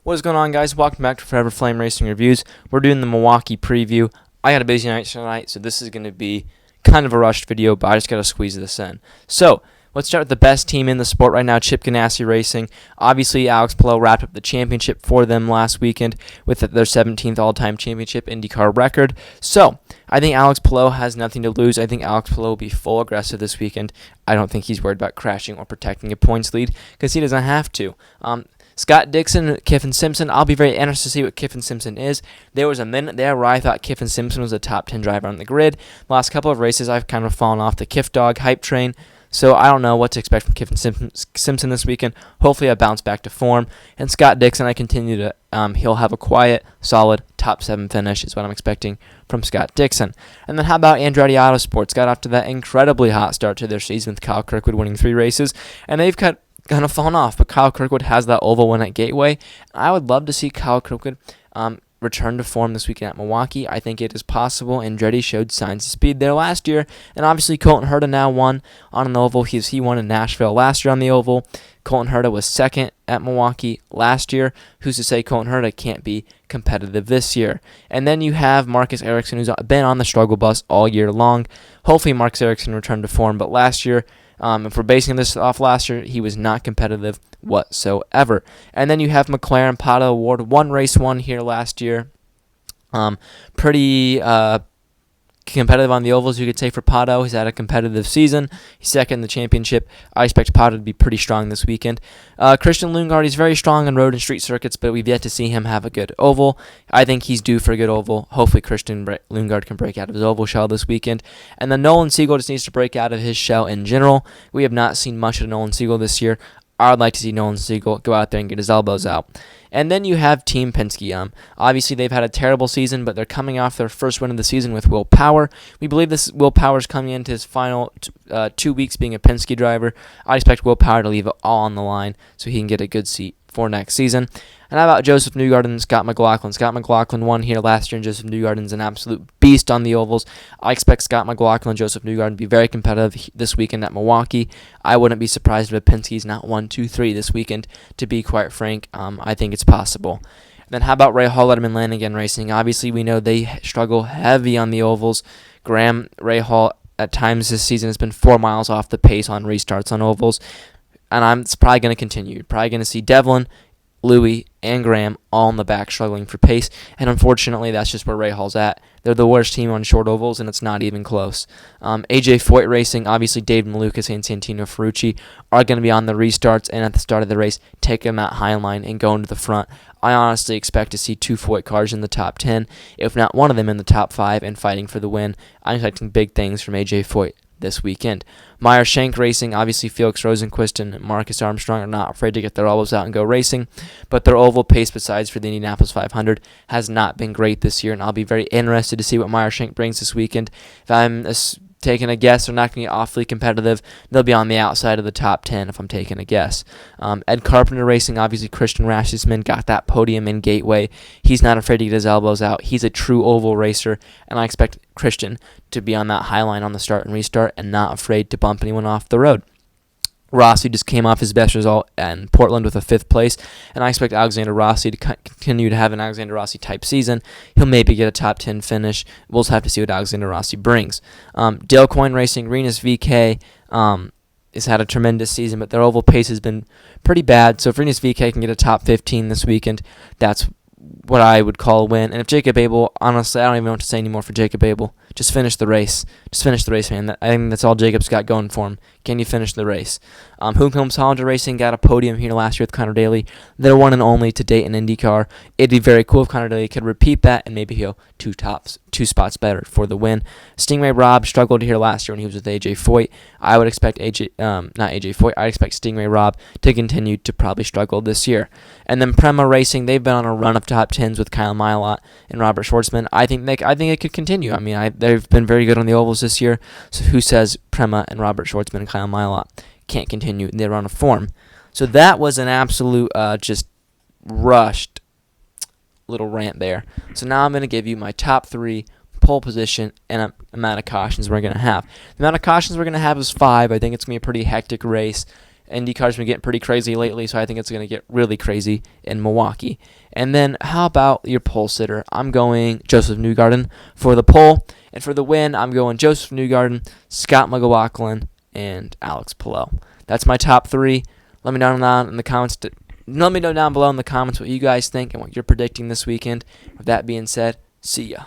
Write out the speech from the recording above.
What is going on, guys? Welcome back to Forever Flame Racing Reviews. We're doing the Milwaukee preview. I had a busy night tonight, so this is going to be kind of a rushed video, but I just got to squeeze this in. So, let's start with the best team in the sport right now, Chip Ganassi Racing. Obviously, Alex Palou wrapped up the championship for them last weekend with their 17th all-time championship IndyCar record. So, I think Alex Palou has nothing to lose. I think Alex Palou will be full aggressive this weekend. I don't think he's worried about crashing or protecting a points lead because he doesn't have to. Scott Dixon, Kiffin Simpson. I'll be very interested to see what Kiffin Simpson is. There was a minute there where I thought Kiffin Simpson was a top 10 driver on the grid. The last couple of races, I've kind of fallen off the Kiff Dog hype train. So I don't know what to expect from Kiffin Simpson this weekend. Hopefully I bounce back to form. And Scott Dixon, I continue to, he'll have a quiet, solid top 7 finish is what I'm expecting from Scott Dixon. And then how about Andretti Autosports? Got off to that incredibly hot start to their season with Kyle Kirkwood winning 3 races. And they've kind of fallen off, but Kyle Kirkwood has that oval win at Gateway. I would love to see Kyle Kirkwood return to form this weekend at Milwaukee. I think it is possible. Andretti showed signs of speed there last year, and obviously Colton Herta now won on an oval. He won in Nashville last year on the oval. Colton Herta was second at Milwaukee last year. Who's to say Colton Herta can't be competitive this year? And then you have Marcus Ericsson, who's been on the struggle bus all year long. Hopefully Marcus Ericsson returned to form, but last year, if we're basing this off last year, he was not competitive whatsoever. And then you have McLaren Pato Award, one race won here last year. Pretty competitive on the ovals, you could say, for Pato. He's had a competitive season. He's second in the championship. I expect Pato to be pretty strong this weekend. Christian Lundgaard, he's very strong on road and street circuits, but we've yet to see him have a good oval. I think he's due for a good oval. Hopefully Christian Lundgaard can break out of his oval shell this weekend. And then Nolan Siegel just needs to break out of his shell in general. We have not seen much of Nolan Siegel this year. I would like to see Nolan Siegel go out there and get his elbows out. And then you have Team Penske. Obviously, they've had a terrible season, but they're coming off their first win of the season with Will Power. We believe this Will Power is coming into his final 2 weeks being a Penske driver. I expect Will Power to leave it all on the line so he can get a good seat for next season. And how about Joseph Newgarden and Scott McLaughlin? Scott McLaughlin won here last year, and Joseph Newgarden's an absolute beast on the ovals. I expect Scott McLaughlin and Joseph Newgarden to be very competitive this weekend at Milwaukee. I wouldn't be surprised if Penske's not 1, 2, 3 this weekend, to be quite frank. I think it's possible. Then how about Ray Hall, Letterman Lanigan Racing? Obviously, we know they struggle heavy on the ovals. Ray Hall, at times this season, has been 4 miles off the pace on restarts on ovals. And it's probably going to continue. You're probably going to see Devlin, Louis, and Graham all in the back struggling for pace, and unfortunately that's just where Ray Hall's at. They're the worst team on short ovals, and it's not even close. AJ Foyt Racing, obviously David Malukas and Santino Ferrucci are going to be on the restarts, and at the start of the race, take them out high line and go into the front. I honestly expect to see 2 Foyt cars in the top 10, if not one of them in the top 5 and fighting for the win. I'm expecting big things from AJ Foyt this weekend. Meyer Shank Racing, obviously Felix Rosenquist and Marcus Armstrong are not afraid to get their elbows out and go racing, but their oval pace, besides for the Indianapolis 500, has not been great this year, and I'll be very interested to see what Meyer Shank brings this weekend. If I'm taking a guess, they're not going to get awfully competitive. They'll be on the outside of the top 10 if I'm taking a guess. Ed Carpenter Racing, obviously Christian Rasmussen got that podium in Gateway. He's not afraid to get his elbows out. He's a true oval racer, and I expect Christian to be on that high line on the start and restart and not afraid to bump anyone off the road. Rossi just came off his best result in Portland with a 5th place, and I expect Alexander Rossi to continue to have an Alexander Rossi type season. He'll maybe get a top 10 finish. We'll just have to see what Alexander Rossi brings. Dale Coyne Racing, Renus VK has had a tremendous season, but their oval pace has been pretty bad. So if Renus VK can get a top 15 this weekend, that's what I would call a win. And if Jacob Abel, honestly, I don't even know what to say anymore for Jacob Abel. Just finish the race. Just finish the race, man. I think that's all Jacob's got going for him. Can you finish the race? Hookholmes Hollander Racing got a podium here last year with Connor Daly. They're one and only to date in IndyCar. It'd be very cool if Connor Daly could repeat that and maybe he'll 2 spots better for the win. Stingray Robb struggled here last year when he was with AJ Foyt. I would expect I'd expect Stingray Robb to continue to probably struggle this year. And then Prema Racing, they've been on a run of top 10s with Kyle Milot and Robert Schwartzman. I think it could continue. I mean, they've been very good on the ovals this year. So who says Prema and Robert Schwartzman and Kyle Milot can't continue in their run of form? So that was an absolute just rushed little rant there. So now I'm going to give you my top 3 pole position and amount of cautions we're going to have. The amount of cautions we're going to have is 5. I think it's going to be a pretty hectic race. IndyCar's been getting pretty crazy lately, so I think it's going to get really crazy in Milwaukee. And then how about your pole sitter? I'm going Joseph Newgarden for the pole. And for the win, I'm going Joseph Newgarden, Scott McLaughlin, and Alex Palou. That's my top 3. Let me know down in the comments. Let me know down below in the comments what you guys think and what you're predicting this weekend. With that being said, see ya.